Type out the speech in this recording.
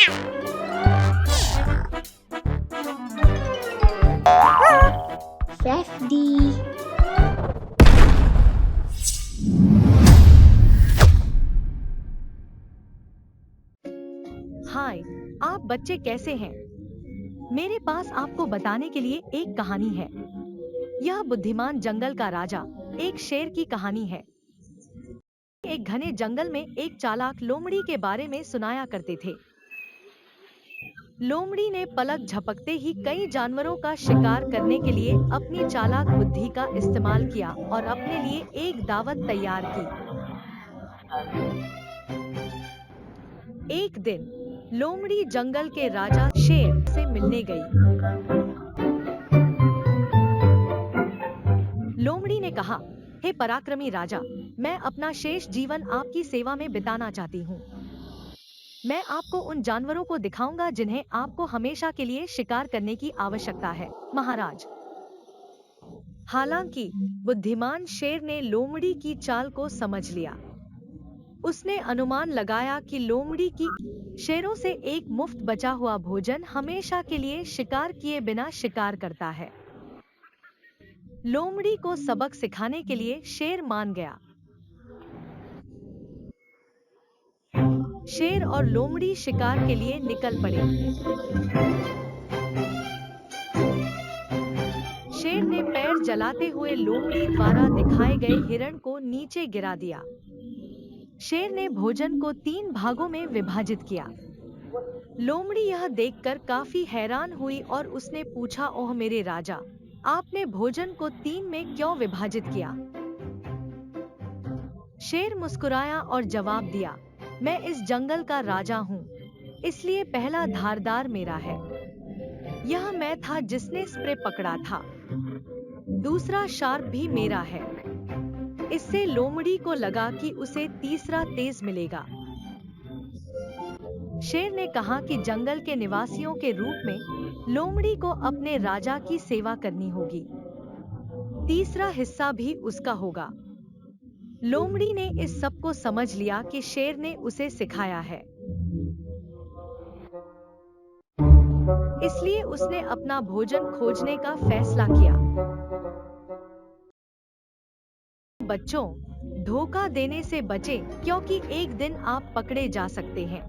Safety. हाय, आप बच्चे कैसे हैं? मेरे पास आपको बताने के लिए एक कहानी है। यह बुद्धिमान जंगल का राजा, एक शेर की कहानी है। एक घने जंगल में एक चालाक लोमड़ी के बारे में सुनाया करते थे। लोमड़ी ने पलक झपकते ही कई जानवरों का शिकार करने के लिए अपनी चालाक बुद्धि का इस्तेमाल किया और अपने लिए एक दावत तैयार की। एक दिन लोमड़ी जंगल के राजा शेर से मिलने गई। लोमड़ी ने कहा, हे पराक्रमी राजा, मैं अपना शेष जीवन आपकी सेवा में बिताना चाहती हूँ। मैं आपको उन जानवरों को दिखाऊंगा जिन्हें आपको हमेशा के लिए शिकार करने की आवश्यकता है, महाराज। हालांकि बुद्धिमान शेर ने लोमड़ी की चाल को समझ लिया। उसने अनुमान लगाया कि लोमड़ी की शेरों से एक मुफ्त बचा हुआ भोजन हमेशा के लिए शिकार किए बिना शिकार करता है। लोमड़ी को सबक सिखाने के लिए शेर मान गया। शेर और लोमड़ी शिकार के लिए निकल पड़े। शेर ने पैर जलाते हुए लोमड़ी द्वारा दिखाए गए हिरण को नीचे गिरा दिया। शेर ने भोजन को 3 भागों में विभाजित किया। लोमड़ी यह देखकर काफी हैरान हुई और उसने पूछा, ओह मेरे राजा, आपने भोजन को 3 में क्यों विभाजित किया? शेर मुस्कुराया और जवाब दिया, मैं इस जंगल का राजा हूँ, इसलिए पहला धारदार मेरा है। यह मैं था जिसने स्प्रे पकड़ा था। दूसरा शार्प भी मेरा है। इससे लोमड़ी को लगा कि उसे तीसरा तेज मिलेगा। शेर ने कहा कि जंगल के निवासियों के रूप में लोमड़ी को अपने राजा की सेवा करनी होगी। तीसरा हिस्सा भी उसका होगा। लोमड़ी ने इस सब को समझ लिया कि शेर ने उसे सिखाया है, इसलिए उसने अपना भोजन खोजने का फैसला किया। बच्चों, धोखा देने से बचें, क्योंकि एक दिन आप पकड़े जा सकते हैं।